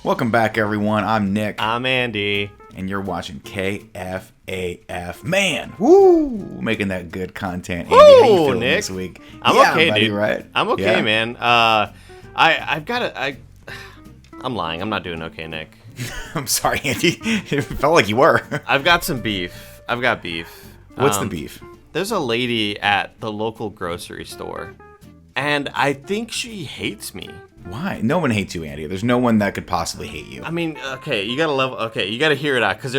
Welcome back, everyone. I'm Nick. I'm Andy. And you're watching KFAF. Man, woo! Making that good content. Andy, how you feeling Nick? this week? I'm okay, buddy, dude. Right? I'm okay, yeah? man. I'm lying. I'm not doing okay, Nick. I'm sorry, Andy. It felt like you were. I've got some beef. I've got beef. What's the beef? There's a lady at the local grocery store, and I think she hates me. Why? No one hates you, Andy. There's no one that could possibly hate you. I mean, okay, you gotta hear it out, because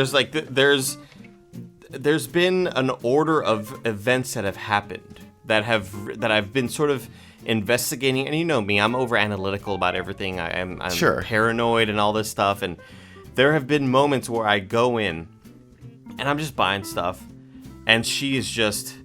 there's been an order of events that have happened that I've been sort of investigating, and you know me, I'm over analytical about everything. I'm Sure. paranoid and all this stuff, and there have been moments where I go in and I'm just buying stuff, and she is just,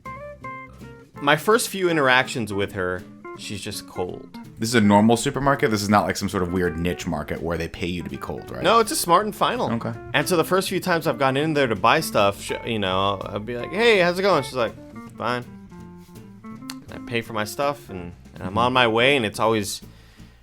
my first few interactions with her, she's just cold. This is a normal supermarket? This is not like some sort of weird niche market where they pay you to be cold, right? No, it's a Smart and Final. Okay. And so the first few times I've gone in there to buy stuff, I'll be like, hey, how's it going? She's like, fine. I pay for my stuff, and I'm on my way, and it's always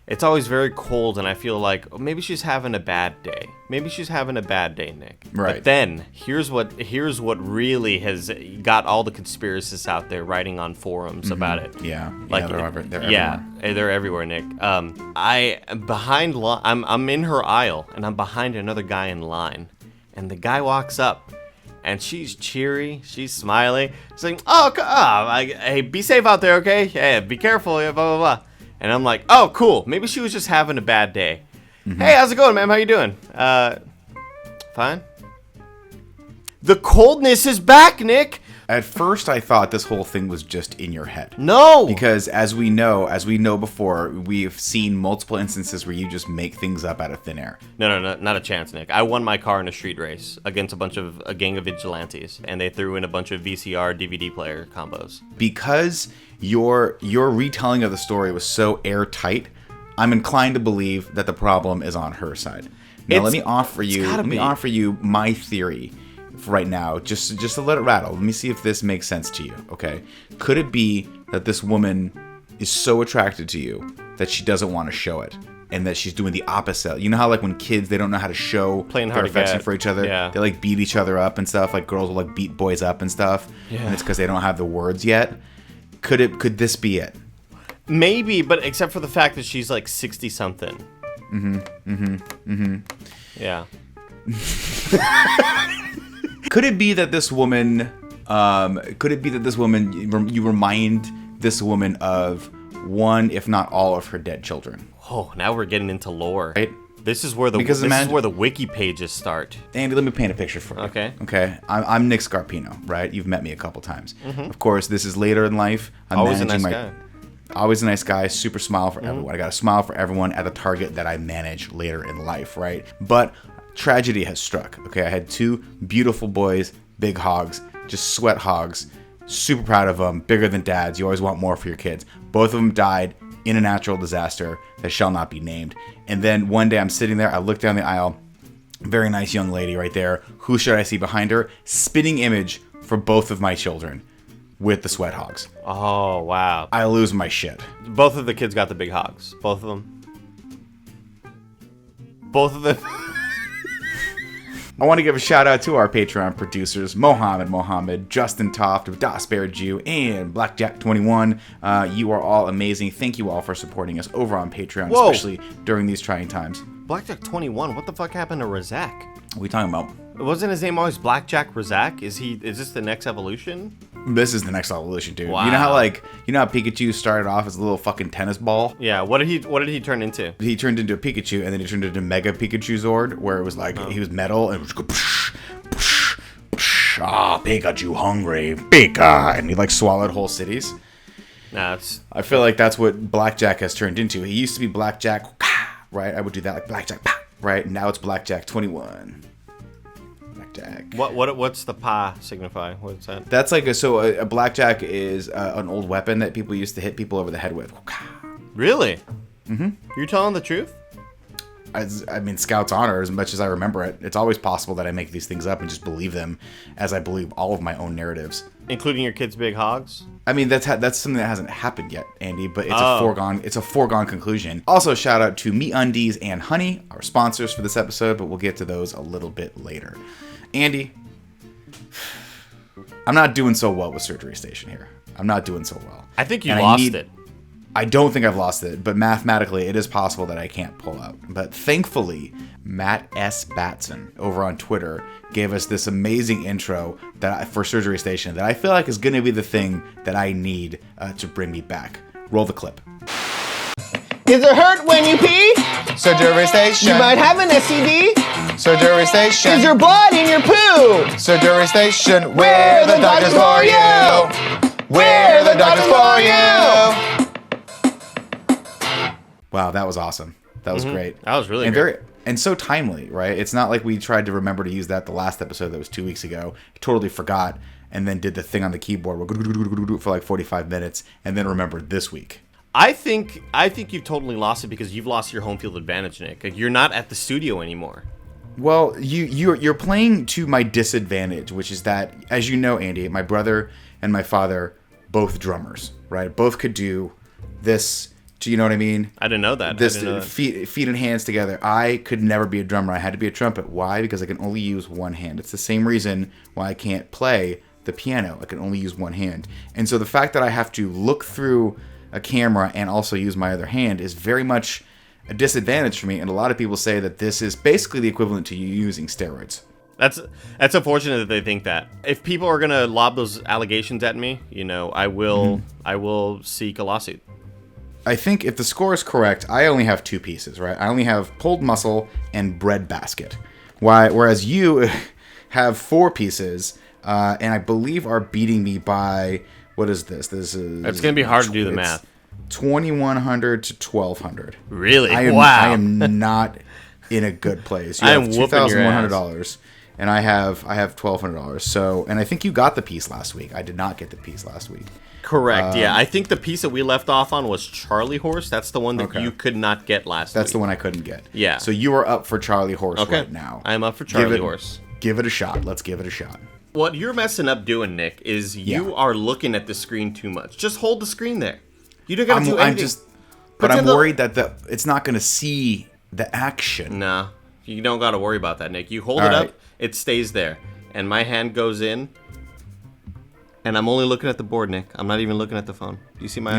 very cold, and I feel like maybe she's having a bad day. Maybe she's having a bad day, Nick. Right. But then here's what really has got all the conspiracists out there writing on forums about it. Yeah. Like, they're everywhere. Yeah, they're everywhere, Nick. I'm in her aisle, and I'm behind another guy in line, and the guy walks up, and she's cheery, she's smiling. She's like, hey, be safe out there, okay? Yeah, be careful, blah, blah, blah. And I'm like, oh, cool. Maybe she was just having a bad day. Mm-hmm. Hey, how's it going, ma'am? How you doing? Fine. The coldness is back, Nick. At first, I thought this whole thing was just in your head. No! Because as we know before, we've seen multiple instances where you just make things up out of thin air. No, not a chance, Nick. I won my car in a street race against a gang of vigilantes, and they threw in a bunch of VCR DVD player combos. Because your retelling of the story was so airtight, I'm inclined to believe that the problem is on her side. Now, let me offer you my theory right now, just to let it rattle. Let me see if this makes sense to you, okay? Could it be that this woman is so attracted to you that she doesn't want to show it, and that she's doing the opposite? You know how, like, when kids, they don't know how to show their affection for each other? Yeah. They, like, beat each other up and stuff. Like, girls will, like, beat boys up and stuff. Yeah. And it's because they don't have the words yet. Could this be it? Maybe, but except for the fact that she's, like, 60-something. Yeah. Could it be that this woman, you remind this woman of one, if not all, of her dead children? Oh, now we're getting into lore. Right? This is where the wiki pages start. Andy, let me paint a picture for you. Okay. I'm Nick Scarpino, right? You've met me a couple times. Mm-hmm. Of course, this is later in life. I'm always a nice guy. Always a nice guy. Super smile for everyone. I got a smile for everyone at the target that I manage later in life, right? But tragedy has struck. Okay, I had two beautiful boys, big hogs, just sweat hogs. Super proud of them. Bigger than dads. You always want more for your kids. Both of them died in a natural disaster that shall not be named. And then one day I'm sitting there, I look down the aisle, very nice young lady right there. Who should I see behind her? Spitting image for both of my children with the sweat hogs. Oh, wow. I lose my shit. Both of the kids got the big hogs. Both of them. I want to give a shout out to our Patreon producers, Mohammed, Justin Toft, Das Bear Jew, and Blackjack21. You are all amazing. Thank you all for supporting us over on Patreon, especially during these trying times. Blackjack21, what the fuck happened to Razak? What are we talking about? Wasn't his name always Blackjack Razak? Is this the next evolution? This is the next evolution, dude. Wow. You know how Pikachu started off as a little fucking tennis ball? Yeah, what did he turn into? He turned into a Pikachu, and then he turned into Mega Pikachu Zord, where it was like he was metal and it was go psh, psh, psh, Pikachu hungry, Pika, and he like swallowed whole cities. I feel like that's what Blackjack has turned into. He used to be Blackjack, right? I would do that like Blackjack, right? Now it's Blackjack 21. Blackjack. What's the pa signify? What's that? That's like a blackjack is an old weapon that people used to hit people over the head with. Really? Mm-hmm. You're telling the truth? I mean, Scout's honor, as much as I remember it, it's always possible that I make these things up and just believe them as I believe all of my own narratives. Including your kids' big hogs? I mean, that's something that hasn't happened yet, Andy, but it's a foregone conclusion. Also, shout out to MeUndies and Honey, our sponsors for this episode, but we'll get to those a little bit later. Andy, I'm not doing so well with Surgery Station here. I'm not doing so well. I think you lost it. I don't think I've lost it, but mathematically it is possible that I can't pull out. But thankfully, Matt S. Batson over on Twitter gave us this amazing intro for Surgery Station that I feel like is going to be the thing that I need to bring me back. Roll the clip. Is it hurt when you pee? Surgery Station. You might have an STD. Surgery Station. Is there blood in your poo? Surgery Station. We're the doctors for you. We're the doctors for you. Wow, that was awesome. That was great. That was really great. And so timely, right? It's not like we tried to remember to use that the last episode that was 2 weeks ago. Totally forgot, and then did the thing on the keyboard for like 45 minutes, and then remembered this week. I think you've totally lost it because you've lost your home field advantage, Nick. Like, you're not at the studio anymore. Well, you're playing to my disadvantage, which is that, as you know, Andy, my brother and my father, both drummers, right? Both could do this. Do you know what I mean? I didn't know that. This feet and hands together. I could never be a drummer. I had to be a trumpet. Why? Because I can only use one hand. It's the same reason why I can't play the piano. I can only use one hand. And so the fact that I have to look through a camera and also use my other hand is very much a disadvantage for me. And a lot of people say that this is basically the equivalent to you using steroids. That's unfortunate that they think that. If people are gonna lob those allegations at me, I will seek a lawsuit. I think if the score is correct, I only have two pieces, right? I only have pulled muscle and bread basket. Whereas you have four pieces, and I believe are beating me by, what is this? It's going to be hard to do the math. 2,100 to 1,200. Really? Wow. I am not in a good place. You have $2,100. And I have $1,200. So, and I think you got the piece last week. I did not get the piece last week. Correct. Yeah, I think the piece that we left off on was Charlie Horse. That's the one that you could not get last week. That's the one I couldn't get. Yeah. So you are up for Charlie Horse right now. I'm up for Charlie Horse. Give it a shot. Let's give it a shot. What you're messing up doing, Nick, is you are looking at the screen too much. Just hold the screen there. You don't got to do anything. But I'm worried that it's not going to see the action. Nah, you don't got to worry about that, Nick. You hold it up, it stays there. And my hand goes in. And I'm only looking at the board, Nick. I'm not even looking at the phone. Do you see my eyes?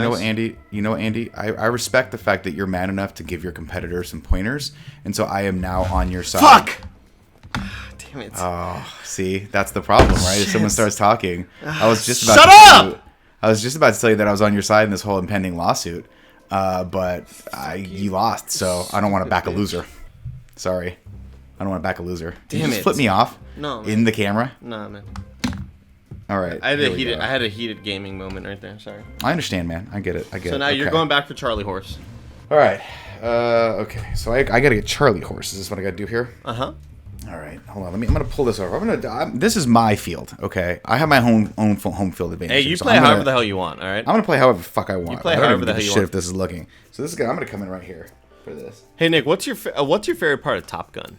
You know what, Andy? I respect the fact that you're man enough to give your competitor some pointers, and so I am now on your side. Fuck! Damn it. Oh, see? That's the problem, right? If someone starts talking. I was just about Shut up! I was just about to tell you that I was on your side in this whole impending lawsuit, but you lost, so I don't want to back a loser. Sorry. I don't want to back a loser. Did you just flip me off? No, man. In the camera? No, man. All right. I had a heated gaming moment right there. Sorry. I understand, man. I get it. So now you're going back for Charlie Horse. All right. Okay. So I got to get Charlie Horse. Is this what I got to do here? Uh-huh. All right. Hold on. I'm going to pull this over. This is my field, okay? I have my own home field advantage. Hey, you play however the hell you want, all right? I'm going to play however the fuck I want. You play however the hell you want. If this is looking. So this is good. I'm going to come in right here for this. Hey, Nick, what's your favorite part of Top Gun?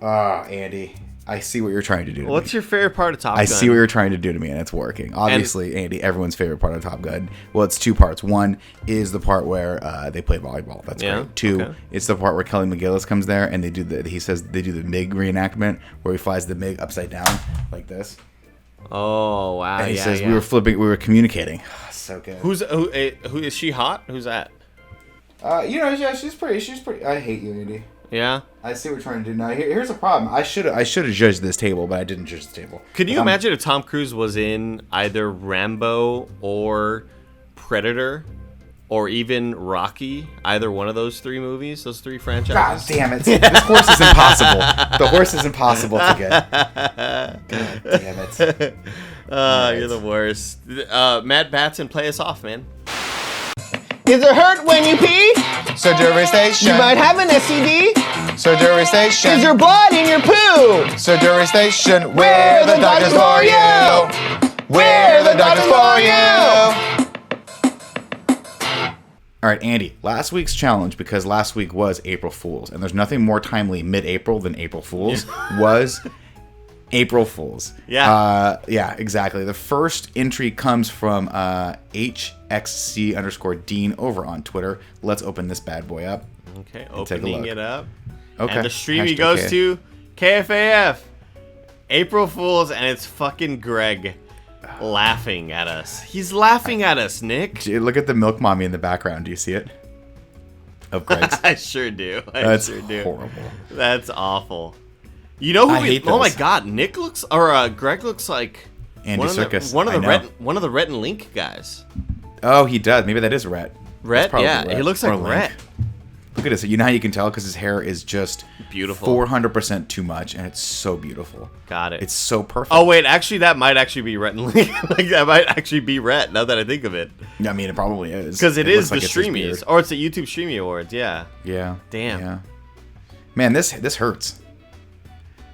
Andy, I see what you're trying to do to me. What's your favorite part of Top Gun? I see what you're trying to do to me, and it's working. Obviously, Andy, everyone's favorite part of Top Gun. Well, it's two parts. One is the part where they play volleyball. That's great. Two, it's the part where Kelly McGillis comes there, and they do the MiG reenactment where he flies the MiG upside down like this. Oh wow! And he says we were communicating. So good. Who is she hot? Who's that? She's pretty. I hate you, Andy. Yeah. I see what we're trying to do now. Here's a problem. I should have judged this table, but I didn't judge the table. Could you imagine if Tom Cruise was in either Rambo or Predator or even Rocky? Either one of those three movies, those three franchises? God damn it. This horse is impossible. The horse is impossible to get. God damn it. You're the worst. Matt Batson, play us off, man. Is it hurt when you pee? Surgery Station. You might have an STD. Surgery Station. Is there blood in your poo? Surgery Station. We're the doctors for you. We're the doctors for you. All right, Andy, last week's challenge, because last week was April Fool's, and there's nothing more timely mid-April than April Fool's, was April Fool's. Yeah. Yeah, exactly. The first entry comes from HXC_Dean over on Twitter. Let's open this bad boy up. Okay, opening it up. Okay. And the streamy Hashtag goes K. to KFAF. April Fool's, and it's fucking Greg laughing at us. He's laughing at us, Nick. Dude, look at the milk mommy in the background. Do you see it? Of Greg's. I sure do. That's sure do. horrible. That's awful. You know who? I hate oh my those. God, Nick looks or Greg looks like Andy Serkis. one of I the know. one of the Rhett and Link guys. Oh, he does. Maybe that is Rhett. Rhett, That's probably yeah, Rhett he looks or like Link. Rhett. Look at this. You know how you can tell? Because his hair is just Beautiful. 400% too much, and it's so beautiful. Got it. It's so perfect. Oh wait, actually, that might actually be Rhett and Link. Like that might actually be Rhett. Now that I think of it, I mean, it probably is. because it is looks like the it's his Streamies, beard. or it's the YouTube Streamy Awards. Yeah. Yeah. Damn. Yeah. Man, this hurts.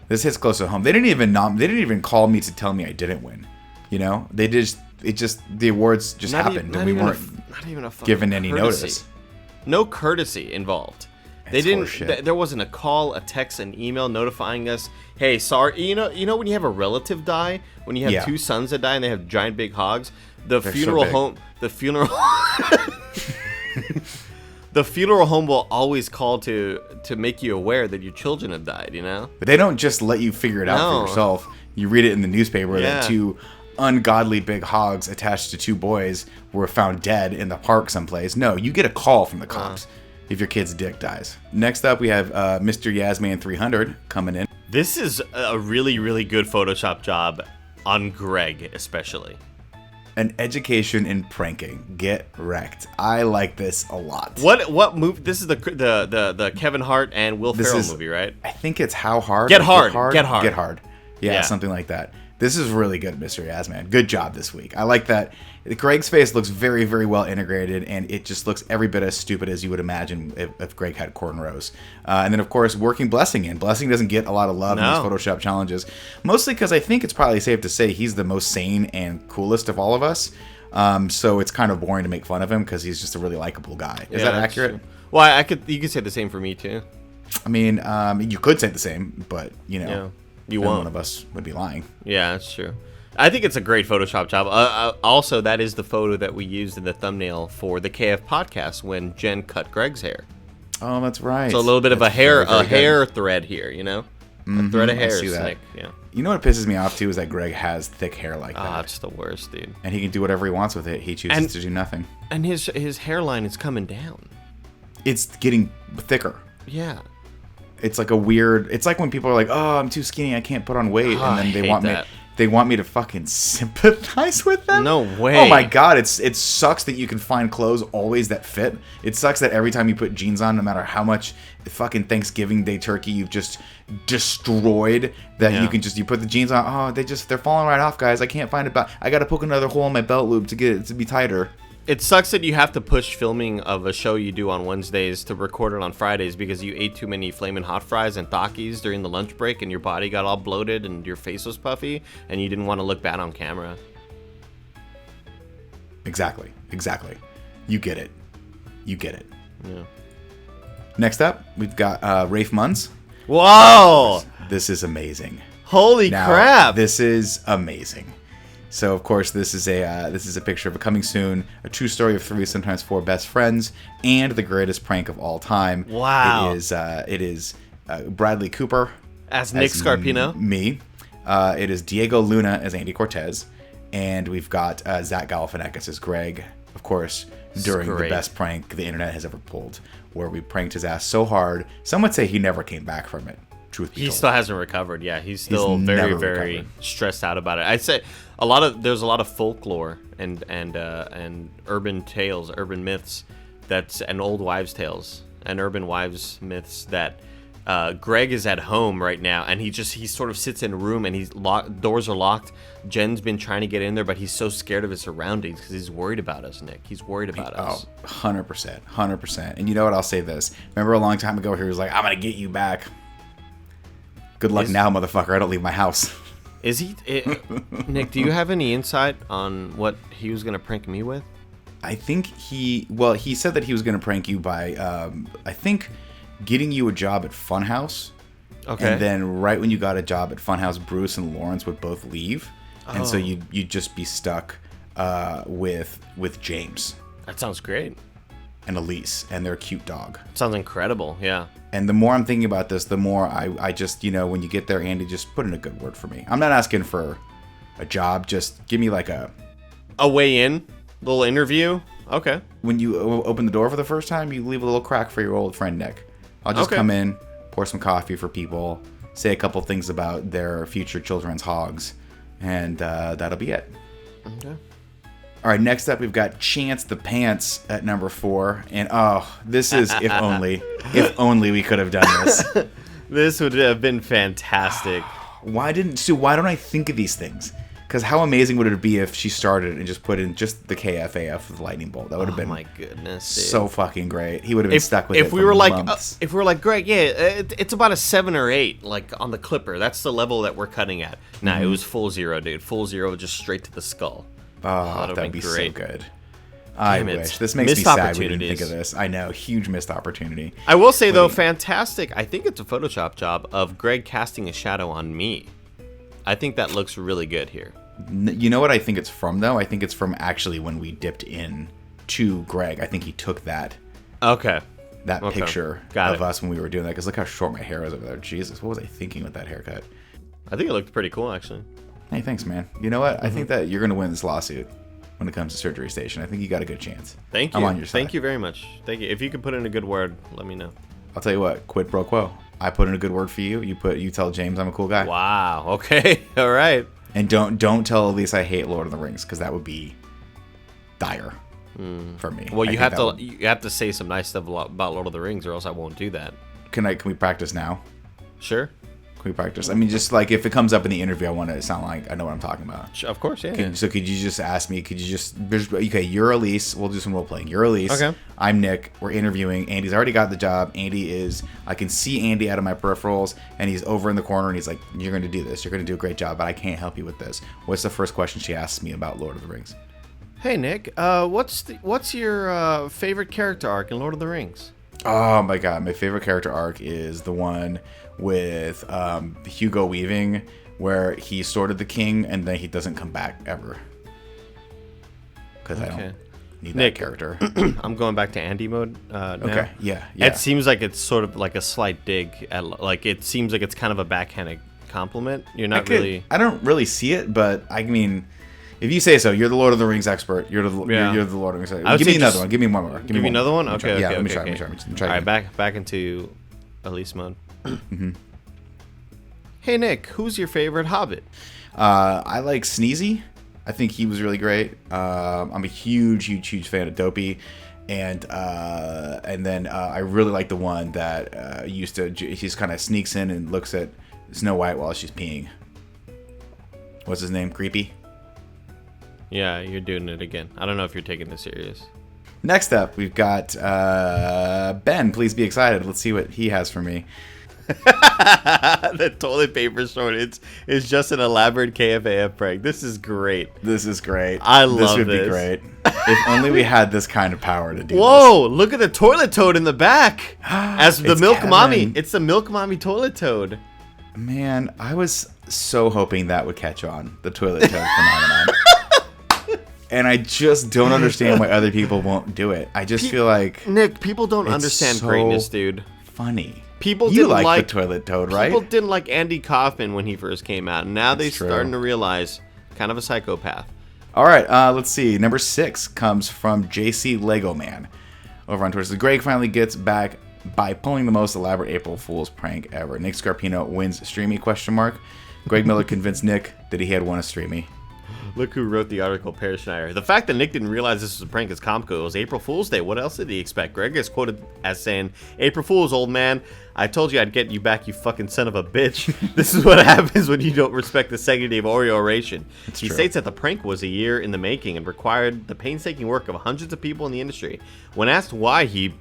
This hits close to home. They didn't even call me to tell me I didn't win. You know, the awards just happened, and we weren't not even a fucking given any courtesy. notice. No courtesy involved. They It's didn't. horseshit. There wasn't a call, a text, an email notifying us. Hey, sorry. You know when you have a relative die, when you have Yeah. two sons that die and they have giant big hogs, the They're so funeral big. home, the funeral, the funeral home will always call to make you aware that your children have died. You know. But they don't just let you figure it out No. for yourself. You read it in the newspaper Yeah. that two ungodly big hogs attached to two boys were found dead in the park someplace. No, you get a call from the cops if your kid's dick dies. Next up, we have Mr. Yasman 300 coming in. This is a really, really good Photoshop job on Greg, especially. An education in pranking. Get wrecked. I like this a lot. What movie? This is the Kevin Hart and Will This Ferrell is- movie, right? I think it's How Hard. Get or Hard. Get Hard. Get Hard. Yeah, Yeah. something like that. This is really good, Mr. Yasman. Good job this week. I like that. Greg's face looks very, very well integrated, and it just looks every bit as stupid as you would imagine if Greg had cornrows. And then, of course, working Blessing in. Blessing doesn't get a lot of love in No. these Photoshop challenges, mostly because I think it's probably safe to say he's the most sane and coolest of all of us. So it's kind of boring to make fun of him because he's just a really likable guy. Is that that's accurate? true. Well, you could say the same for me too. I mean, you could say the same, but, you know. Yeah. You then won't. one of us would be lying. Yeah, that's true. I think it's a great Photoshop job. Also, that is the photo that we used in the thumbnail for the KF podcast when Jen cut Greg's hair. Oh, that's right. So a little bit of That's a hair very, very good. hair thread here, you know, a thread of I hair. see that. Snake. Yeah. You know what pisses me off too is that Greg has thick hair like that, Ah, it's the worst, dude. and he can do whatever he wants with it. He chooses And- to do nothing. And his hairline is coming down. It's getting thicker. Yeah. It's like a weird. It's like when people are like, "Oh, I'm too skinny. I can't put on weight," Oh, and then I they hate want that. me. They want me to fucking sympathize with them. No way. Oh my god, it sucks that you can find clothes always that fit. It sucks that every time you put jeans on, no matter how much fucking Thanksgiving Day turkey you've just destroyed, that Yeah. you put the jeans on. Oh, they're falling right off, guys. I can't find it. I got to poke another hole in my belt loop to get it to be tighter. It sucks that you have to push filming of a show you do on Wednesdays to record it on Fridays because you ate too many flaming hot fries and Takis during the lunch break and your body got all bloated and your face was puffy and you didn't want to look bad on camera. Exactly. You get it. Yeah. Next up, we've got Rafe Munns. Whoa! This is amazing. Holy Now, crap! This is amazing. So, of course, this is a picture of a coming soon, a true story of 3, sometimes 4 best friends, and the greatest prank of all time. Wow. It is Bradley Cooper As Nick Scarpino. Me. It is Diego Luna as Andy Cortez, and we've got Zach Galifianakis as Greg. Of course, during the great. best prank the internet has ever pulled, where we pranked his ass so hard, some would say he never came back from it. Truth be He told. still hasn't recovered. Yeah, he's still very, never very recovered. stressed out about it. I'd say there's a lot of folklore and urban tales, urban myths and old wives' tales and urban wives' myths that Greg is at home right now and he sort of sits in a room and doors are locked. Jen's been trying to get in there, but he's so scared of his surroundings because he's worried about us, Nick. He's worried about us. 100%. And you know what? I'll say this. Remember a long time ago, he was like, "I'm gonna get you back." Good luck now, motherfucker. I don't leave my house. Is he, Nick? Do you have any insight on what he was gonna prank me with? I think he said that he was going to prank you by, I think, getting you a job at Funhouse. Okay. And then right when you got a job at Funhouse, Bruce and Lawrence would both leave. And so you'd just be stuck with James. That sounds great. And Elise and their cute dog. Sounds incredible, yeah. And the more I'm thinking about this, the more I just, when you get there, Andy, just put in a good word for me. I'm not asking for a job. Just give me like a way in, little interview. Okay. When you open the door for the first time, you leave a little crack for your old friend Nick. I'll just come in, pour some coffee for people, say a couple things about their future children's hogs, and that'll be it. Okay. All right, next up we've got Chance the Pants at number 4, and this is if only we could have done this. This would have been fantastic. Why don't I think of these things? Because how amazing would it be if she started and just put in just the KFAF with the lightning bolt? That would have been my goodness, dude. So fucking great. He would have been stuck with it if we were months. if we were like, Greg, it's about a 7 or 8, like on the clipper. That's the level that we're cutting at. Nah, it was full 0, dude. Full 0, just straight to the skull. Oh, that'd be so good. Damn I it. wish. This makes me sad we didn't think of this. I know, huge missed opportunity. I will say, though, fantastic. I think it's a Photoshop job of Greg casting a shadow on me. I think that looks really good here. You know what I think it's from, though? I think it's from actually when we dipped in to Greg. I think he took that picture of us when we were doing that. Because look how short my hair was over there. Jesus, what was I thinking with that haircut? I think it looked pretty cool, actually. Hey, thanks, man. You know what? I think that you're going to win this lawsuit when it comes to Surgery Station. I think you got a good chance. Thank you. I'm on your side. Thank you very much. Thank you. If you could put in a good word, let me know. I'll tell you what. Quid pro quo. I put in a good word for you. You tell James I'm a cool guy. Wow. Okay. All right. And don't tell Elise I hate Lord of the Rings, because that would be dire for me. Well, you have to say some nice stuff about Lord of the Rings, or else I won't do that. Can we practice now? Sure. Can we practice? I mean, just like if it comes up in the interview, I want it to sound like I know what I'm talking about. Of course, yeah. So could you just ask me? Okay, you're Elise. We'll do some role playing. You're Elise. Okay. I'm Nick. We're interviewing. Andy's already got the job. I can see Andy out of my peripherals, and he's over in the corner, and he's like, "You're going to do this. You're going to do a great job, but I can't help you with this." What's the first question she asks me about Lord of the Rings? Hey, Nick. What's your favorite character arc in Lord of the Rings? Oh my god, my favorite character arc is the one with Hugo Weaving, where he sorted the king and then he doesn't come back ever. Because I don't need Nick, that character. I'm going back to Andy mode now. Okay, yeah. It seems like it's sort of like a slight dig at, like, it seems like it's kind of a backhanded compliment. You're not really. I don't really see it, but I mean, if you say so, you're the Lord of the Rings expert. You're the Lord of the Rings expert. Give me another one. Give me one more. Give me another one? Okay. Yeah, let me try. All right, back into Elise mode. Mm-hmm. Hey, Nick, who's your favorite Hobbit? I like Sneezy. I think he was really great. I'm a huge fan of Dopey. And then I really like the one that he just kind of sneaks in and looks at Snow White while she's peeing. What's his name? Creepy? Yeah, you're doing it again. I don't know if you're taking this serious. Next up, we've got Ben. Please be excited. Let's see what he has for me. The toilet paper shortage is just an elaborate KFAF prank. This is great. I love this. This would be great. If only we had this kind of power to do this. Whoa, look at the toilet toad in the back. As the milk Kevin. mommy. It's the milk mommy toilet toad. Man, I was so hoping that would catch on, the toilet toad phenomenon. And I just don't understand why other people won't do it. I just feel like... Nick, people don't understand so greatness, dude. Funny. People you didn't like the toilet toad, right? People didn't like Andy Kaufman when he first came out. And now they're starting to realize kind of a psychopath. All right, let's see. Number 6 comes from JC Lego Man over on Twitter. So Greg finally gets back by pulling the most elaborate April Fool's prank ever. Nick Scarpino wins Streamy ? Greg Miller convinced Nick that he had won a Streamy. Look who wrote the article, Per Schneider. The fact that Nick didn't realize this was a prank is comical. It was April Fool's Day. What else did he expect? Greg is quoted as saying, "April Fool's, old man. I told you I'd get you back, you fucking son of a bitch. This is what happens when you don't respect the sanctity of Oreo oration." He states that the prank was a year in the making and required the painstaking work of hundreds of people in the industry. When asked why he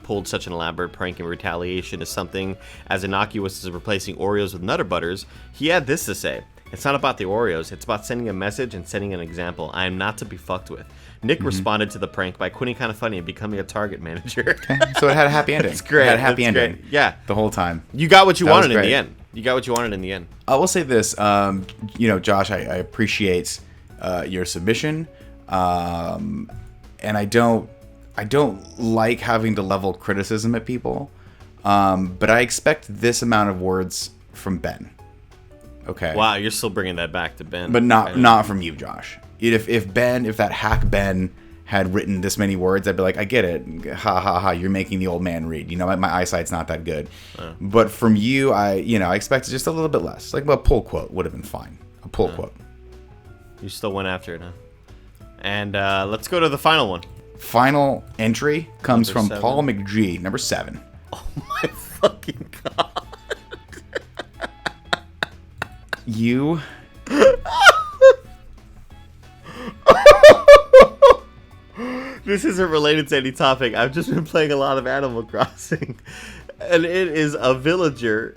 pulled such an elaborate prank in retaliation to something as innocuous as replacing Oreos with Nutter Butters, he had this to say. It's not about the Oreos. It's about sending a message and setting an example. I am not to be fucked with. Nick responded to the prank by quitting Kind of Funny and becoming a Target manager. So it had a happy ending. It's great. It had a happy That's ending. great. Yeah. The whole time. You got what you That was wanted in great. the end. You got what you wanted in the end. I will say this, Josh, I appreciate your submission, and I don't like having to level criticism at people, but I expect this amount of words from Ben. Okay. Wow, you're still bringing that back to Ben. But not from you, Josh. If that hack Ben had written this many words, I'd be like, I get it. Ha ha ha, you're making the old man read. My eyesight's not that good. But from you, I expected just a little bit less. Like a pull quote would have been fine. A pull quote. You still went after it, huh? And let's go to the final one. Final entry comes Number from 7. Paul McGee, number 7. Oh my fucking god. You... This isn't related to any topic. I've just been playing a lot of Animal Crossing. And it is a villager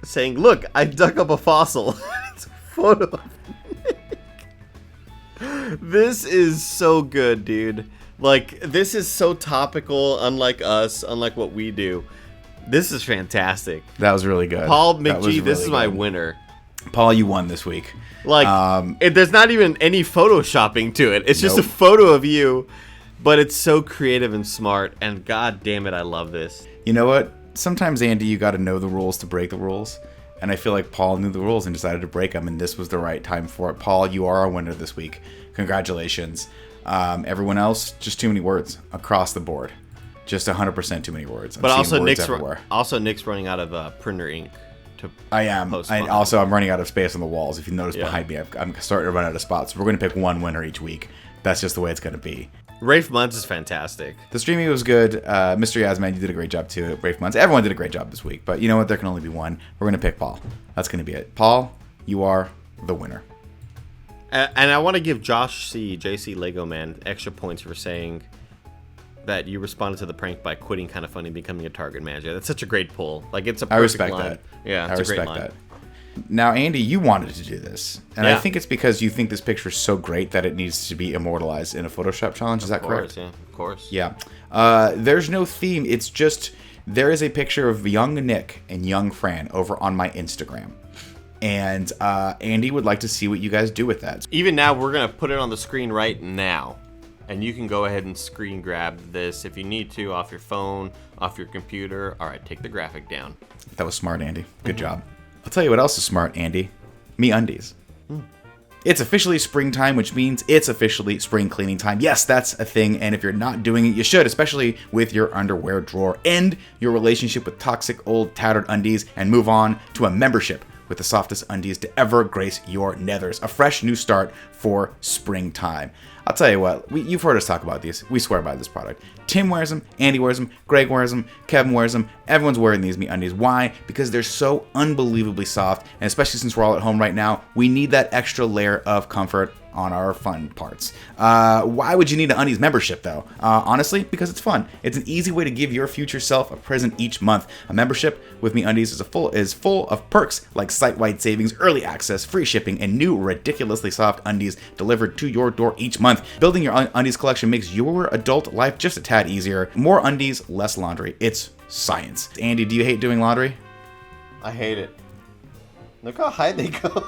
saying, look, I dug up a fossil. It's a photo of Nick. This is so good, dude. Like, this is so topical, unlike us, unlike what we do. This is fantastic. That was really good. Paul That was McGee, this really is my good. winner. Paul, you won this week. Like, there's not even any photoshopping to it. It's just a Nope. photo of you, but it's so creative and smart, and god damn it, I love this. You know what? Sometimes, Andy, you got to know the rules to break the rules. And I feel like Paul knew the rules and decided to break them, and this was the right time for it. Paul, you are our winner this week. Congratulations. Everyone else, just too many words across the board. Just 100% too many words. But seeing also words Nick's everywhere. Nick's running out of printer ink. I am. post I'm running out of space on the walls. If you notice Yeah. behind me, I'm starting to run out of spots. We're going to pick one winner each week. That's just the way it's going to be. Rafe Muntz is fantastic. The streaming was good. Mr. Yasman, you did a great job too. Rafe Months. Everyone did a great job this week. But you know what? There can only be one. We're going to pick Paul. That's going to be it. Paul, you are the winner. And I want to give Josh C, JC Lego Man, extra points for saying that you responded to the prank by quitting Kind of Funny and becoming a Target manager. That's such a great pull. Like, it's a perfect I respect line. that. Yeah, I it's a great respect line. that. Now, Andy, you wanted to do this. And I Yeah. think it's because you think this picture is so great that it needs to be immortalized in a Photoshop challenge. Is that correct? Yeah, of course. Yeah. There's no theme. It's just there is a picture of young Nick and young Fran over on my Instagram. And Andy would like to see what you guys do with that. Even now, we're going to put it on the screen right now. And you can go ahead and screen grab this if you need to, off your phone, off your computer. All right, take the graphic down. That was smart, Andy. Good job. I'll tell you what else is smart, Andy. MeUndies. It's officially springtime, which means it's officially spring cleaning time. Yes, that's a thing, and if you're not doing it, you should, especially with your underwear drawer. End your relationship with toxic, old, tattered undies and move on to a membership with the softest undies to ever grace your nethers. A fresh new start for springtime. I'll tell you what, you've heard us talk about these. We swear by this product. Tim wears them, Andy wears them, Greg wears them, Kevin wears them. Everyone's wearing these MeUndies. Why? Because they're so unbelievably soft, and especially since we're all at home right now, we need that extra layer of comfort on our fun parts. Why would you need an Undies membership, though? Honestly, because it's fun. It's an easy way to give your future self a present each month. A membership with MeUndies is full of perks like site-wide savings, early access, free shipping, and new ridiculously soft undies delivered to your door each month. Building your undies collection makes your adult life just a tad easier. More undies, less laundry. It's science. Andy, do you hate doing laundry? I hate it. Look how high they go.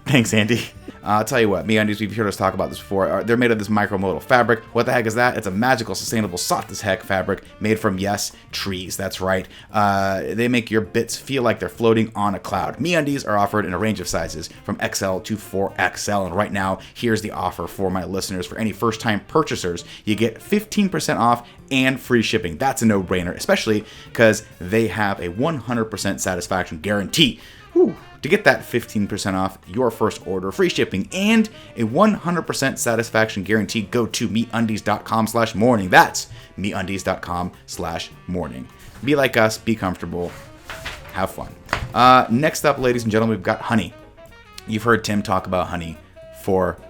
Thanks, Andy. I'll tell you what, MeUndies, we've heard us talk about this before. They're made of this micromodal fabric. What the heck is that? It's a magical, sustainable, soft as heck fabric made from, yes, trees. That's right. They make your bits feel like they're floating on a cloud. MeUndies are offered in a range of sizes from XL to 4XL. And right now, here's the offer for my listeners. For any first-time purchasers, you get 15% off and free shipping. That's a no-brainer, especially because they have a 100% satisfaction guarantee. Whew. To get that 15% off your first order, free shipping, and a 100% satisfaction guarantee, go to MeUndies.com/morning. That's MeUndies.com/morning. Be like us, be comfortable, have fun. Next up, ladies and gentlemen, we've got honey. You've heard Tim talk about honey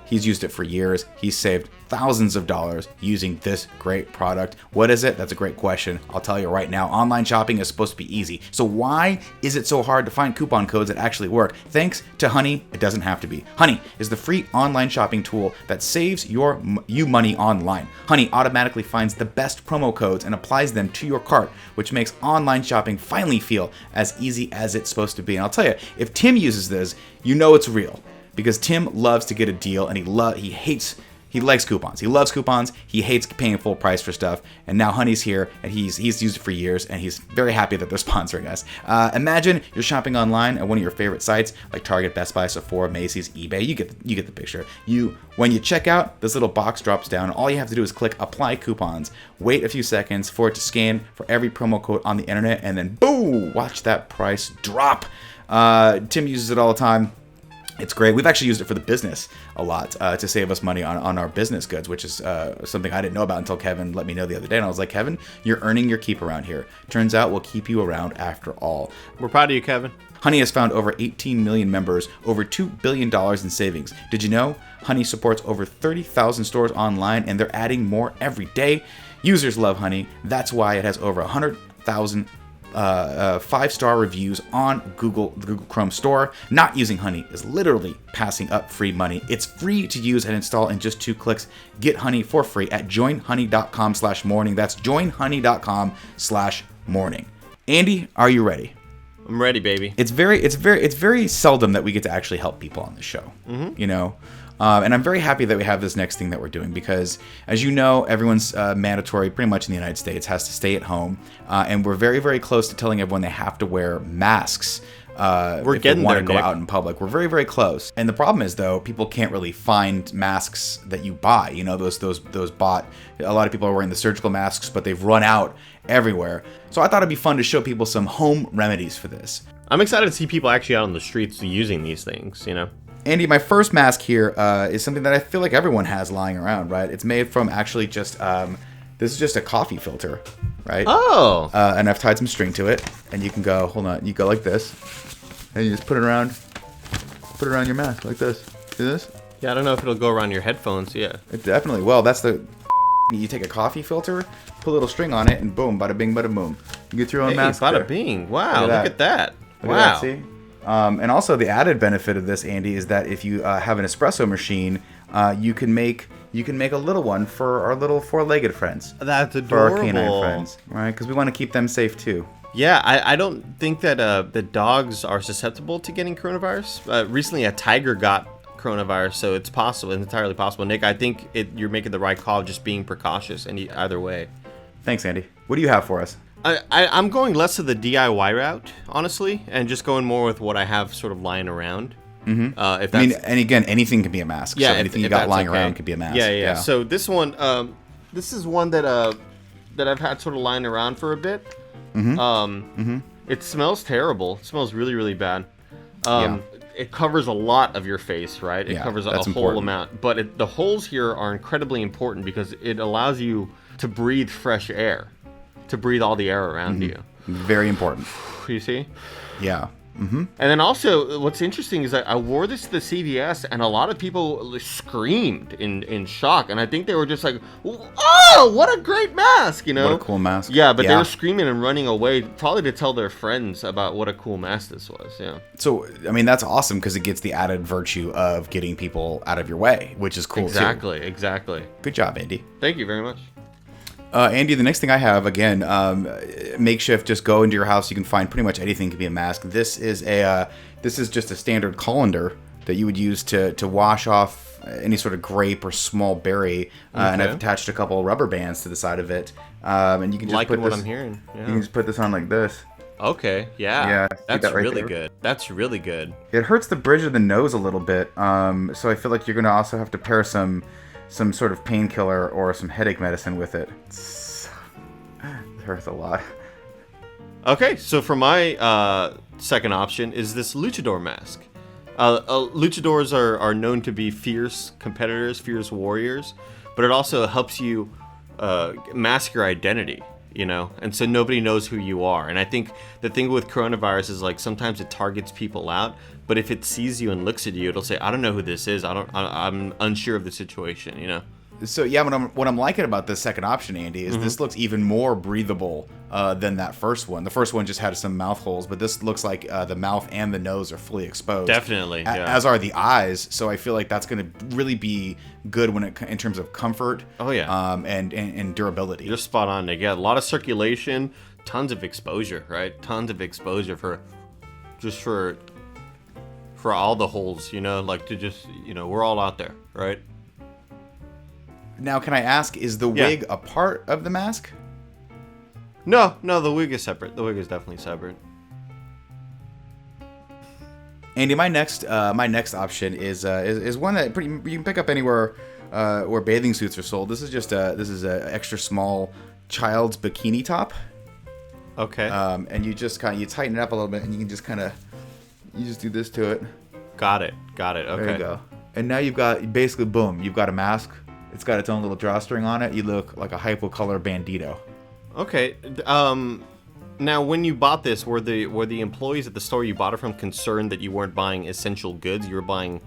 He's used it for years. He's saved thousands of dollars using this great product. What is it? That's a great question. I'll tell you right now. Online shopping is supposed to be easy. So why is it so hard to find coupon codes that actually work? Thanks to Honey, it doesn't have to be. Honey is the free online shopping tool that saves you money online. Honey automatically finds the best promo codes and applies them to your cart, which makes online shopping finally feel as easy as it's supposed to be. And I'll tell you, if Tim uses this, you know it's real. Because Tim loves to get a deal, and he likes coupons. He loves coupons. He hates paying full price for stuff. And now Honey's here, and he's used it for years, and he's very happy that they're sponsoring us. Imagine you're shopping online at one of your favorite sites like Target, Best Buy, Sephora, Macy's, eBay. You get the picture. When you check out, this little box drops down. All you have to do is click Apply Coupons. Wait a few seconds for it to scan for every promo code on the internet, and then boom, watch that price drop. Tim uses it all the time. It's great. We've actually used it for the business a lot to save us money on our business goods, which is something I didn't know about until Kevin let me know the other day. And I was like, Kevin, you're earning your keep around here. Turns out we'll keep you around after all. We're proud of you, Kevin. Honey has found over 18 million members, over $2 billion in savings. Did you know Honey supports over 30,000 stores online, and they're adding more every day? Users love Honey. That's why it has over 100,000 5-star reviews on the Google Chrome store. Not using Honey is literally passing up free money. It's free to use and install in just 2 clicks. Get Honey for free at joinhoney.com/morning. That's joinhoney.com/morning. Andy, are you ready? I'm ready, baby. It's very seldom that we get to actually help people on the show. You know. And I'm very happy that we have this next thing that we're doing because, as you know, everyone's mandatory, pretty much in the United States, has to stay at home. And we're very, very close to telling everyone they have to wear masks if they want to go Nick. out in public. We're very, very close. And the problem is, though, people can't really find masks that you buy. You know, those bought. A lot of people are wearing the surgical masks, but they've run out everywhere. So I thought it'd be fun to show people some home remedies for this. I'm excited to see people actually out on the streets using these things, you know? Andy, my first mask here is something that I feel like everyone has lying around, right? It's made from actually just, this is just a coffee filter, right? Oh! And I've tied some string to it, and you can go, hold on, you go like this, and you just put it around your mask, like this. See this? Yeah, I don't know if it'll go around your headphones, yeah. It definitely will. That's you take a coffee filter, put a little string on it, and boom, bada bing, bada boom. You get your own mask bada there. bing. Wow, look at that. Look at that, see? And also the added benefit of this, Andy, is that if you have an espresso machine, you can make a little one for our little 4-legged friends. That's adorable. For our canine friends, right? Because we want to keep them safe too. Yeah, I don't think that the dogs are susceptible to getting coronavirus. Recently, a tiger got coronavirus, so it's possible. It's entirely possible. Nick, I think you're making the right call, just being precautious either way. Thanks, Andy. What do you have for us? I'm going less of the DIY route, honestly, and just going more with what I have sort of lying around. Mm-hmm. And again, anything can be a mask. Yeah, so anything you got lying around could be a mask. Yeah. So this one, this is one that I've had sort of lying around for a bit. Mm-hmm. It smells terrible. It smells really, really bad. Yeah. It covers a lot of your face, right? It covers a whole amount. But the holes here are incredibly important because it allows you to breathe fresh air. To breathe all the air around you. Very important. You see? Yeah. Mm-hmm. And then also, what's interesting is that I wore this to the CVS, and a lot of people screamed in shock, and I think they were just like, "Oh, what a great mask!" You know? What a cool mask. Yeah, but they were screaming and running away, probably to tell their friends about what a cool mask this was. Yeah. So, I mean, that's awesome because it gets the added virtue of getting people out of your way, which is cool Exactly. Good job, Andy. Thank you very much. Andy, the next thing I have, again, makeshift, just go into your house. You can find pretty much anything can be a mask. This is just a standard colander that you would use to wash off any sort of grape or small berry. And I've attached a couple of rubber bands to the side of it. And you can just put this, I'm hearing. Yeah. You can just put this on like this. Okay, yeah. Yeah, that's that right really there? good. That's really good. It hurts the bridge of the nose a little bit. So I feel like you're going to also have to pair some sort of painkiller or some headache medicine with it. It hurts a lot. Okay, so for my second option is this luchador mask. Luchadors are known to be fierce competitors, fierce warriors, but it also helps you mask your identity. and so nobody knows who you are. And I think the thing with coronavirus is like sometimes it targets people out, but if it sees you and looks at you, it'll say, I don't know who this is. I'm unsure of the situation. So yeah, what I'm liking about this second option, Andy, is this looks even more breathable than that first one. The first one just had some mouth holes, but this looks like the mouth and the nose are fully exposed. Definitely, yeah. As are the eyes. So I feel like that's going to really be good in terms of comfort. Oh yeah. And durability. You're spot on, Nick. Yeah, a lot of circulation, tons of exposure, right? Tons of exposure for all the holes, like to just, we're all out there, right? Now, can I ask, is the wig a part of the mask? No, the wig is separate. The wig is definitely separate. Andy, my next option is one that you can pick up anywhere where bathing suits are sold. This is a extra small child's bikini top. Okay. And you just you tighten it up a little bit, and you can just you just do this to it. Got it. Okay. There you go. And now you've got you've got a mask. It's got its own little drawstring on it. You look like a hypocolor bandito. Okay. Now, when you bought this, were the employees at the store you bought it from concerned that you weren't buying essential goods? You were buying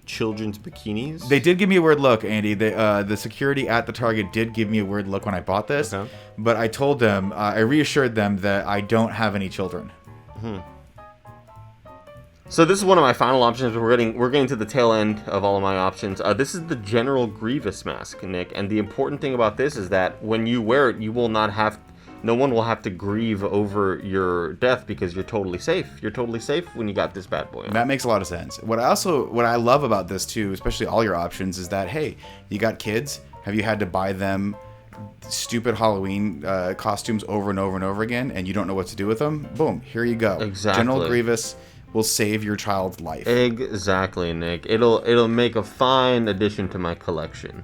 children's bikinis? They did give me a weird look, Andy. The security at the Target did give me a weird look when I bought this. Okay. But I told them, I reassured them that I don't have any children. So this is one of my final options. We're getting to the tail end of all of my options. This is the General Grievous mask, Nick. And the important thing about this is that when you wear it, no one will have to grieve over your death because you're totally safe. You're totally safe when you got this bad boy on. That makes a lot of sense. What I love about this too, especially all your options, is that, hey, you got kids. Have you had to buy them stupid Halloween costumes over and over and over again, and you don't know what to do with them? Boom, here you go. Exactly. General Grievous will save your child's life. Exactly, Nick. It'll make a fine addition to my collection.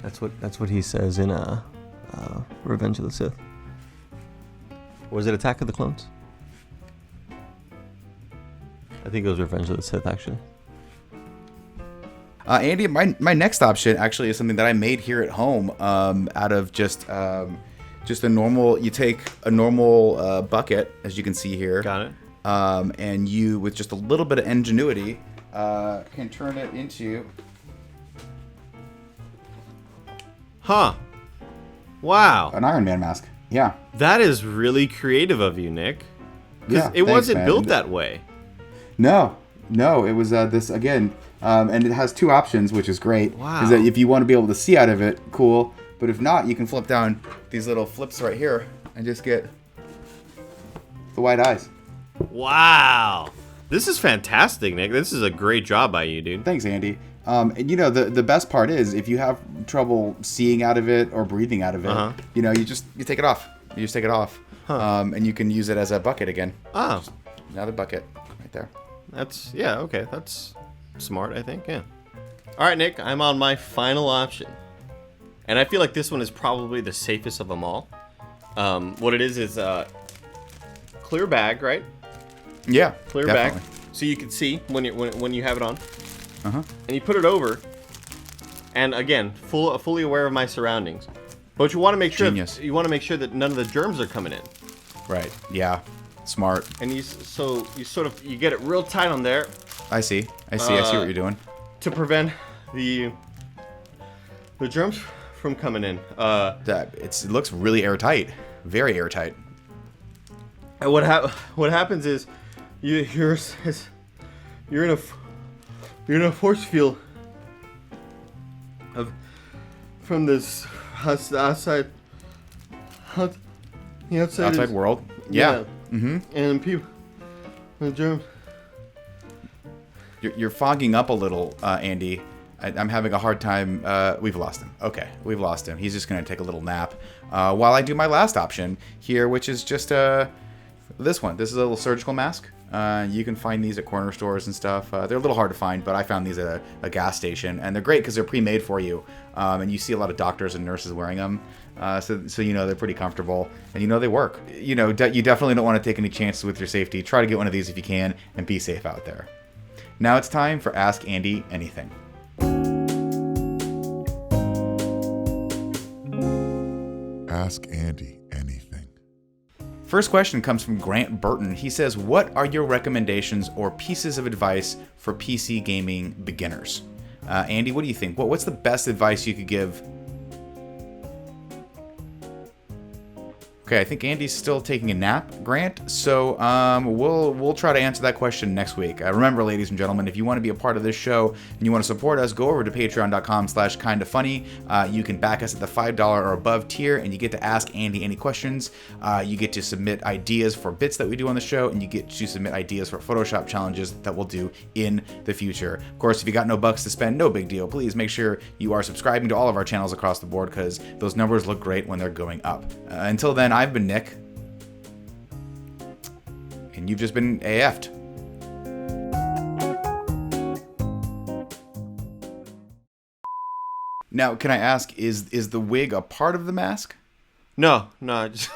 That's what he says in Revenge of the Sith. Or was it Attack of the Clones? I think it was Revenge of the Sith, actually. Andy, my next option actually is something that I made here at home out of just a normal. You take a normal bucket, as you can see here. Got it. And you, with just a little bit of ingenuity, can turn it into... Huh. Wow. an Iron Man mask. Yeah. That is really creative of you, Nick. Yeah, it wasn't man. built that way. No, it was this again, and it has two options, which is great. Wow. Is that if you want to be able to see out of it, cool. But if not, you can flip down these little flips right here and just get the white eyes. Wow. This is fantastic, Nick. This is a great job by you, dude. Thanks, Andy. And the best part is if you have trouble seeing out of it or breathing out of it, you take it off. You just take it off, and you can use it as a bucket again. Oh, just another bucket right there. That's okay. That's smart, I think. Yeah. All right, Nick. I'm on my final option, and I feel like this one is probably the safest of them all. What it is clear bag, right? Yeah, Clear definitely. bag, so you can see when you have it on. Uh-huh. And you put it over, and again, fully aware of my surroundings. But you want to make sure that none of the germs are coming in. Right. Yeah. Smart. And you get it real tight on there. I see what you're doing. To prevent the germs from coming in. It looks really airtight. Very airtight. And what happens is you're in a force field from this outside world. Yeah. Mm-hmm. And people, the germs. You're fogging up a little, Andy. I'm having a hard time. We've lost him. Okay, we've lost him. He's just gonna take a little nap while I do my last option here, which is just this one. This is a little surgical mask. You can find these at corner stores and stuff. They're a little hard to find, but I found these at a gas station, and they're great because they're pre-made for you. And you see a lot of doctors and nurses wearing them, so they're pretty comfortable, and they work. You definitely don't want to take any chances with your safety. Try to get one of these if you can, and be safe out there. Now it's time for Ask Andy Anything. Ask Andy anything. First question comes from Grant Burton. He says, what are your recommendations or pieces of advice for PC gaming beginners? Andy, what do you think? What's the best advice you could give? Okay, I think Andy's still taking a nap, Grant. So we'll try to answer that question next week. Remember, ladies and gentlemen, if you want to be a part of this show and you want to support us, go over to patreon.com/kindafunny. You can back us at the $5 or above tier, and you get to ask Andy any questions. You get to submit ideas for bits that we do on the show, and you get to submit ideas for Photoshop challenges that we'll do in the future. Of course, if you got no bucks to spend, no big deal. Please make sure you are subscribing to all of our channels across the board, because those numbers look great when they're going up. Until then, I've been Nick, and you've just been AF'd. Now, can I ask, is the wig a part of the mask? No, I just...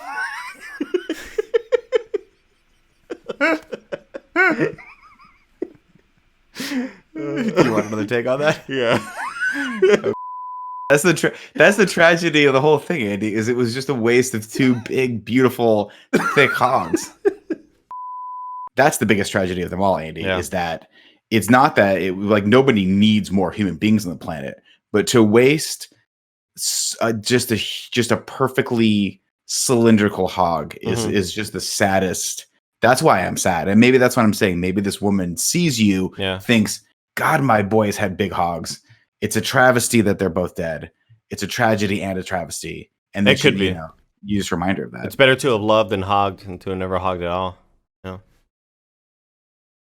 Do you want another take on that? Yeah. That's the tragedy of the whole thing, Andy, is it was just a waste of two big, beautiful, thick hogs. That's the biggest tragedy of them all, Andy, is that it's not that nobody needs more human beings on the planet, but to waste just a perfectly cylindrical hog is just the saddest. That's why I'm sad. And maybe that's what I'm saying. Maybe this woman sees you, thinks, God, my boys had big hogs. It's a travesty that they're both dead. It's a tragedy and a travesty. And it could be. You just reminder of that. It's better to have loved than hogged than to have never hogged at all.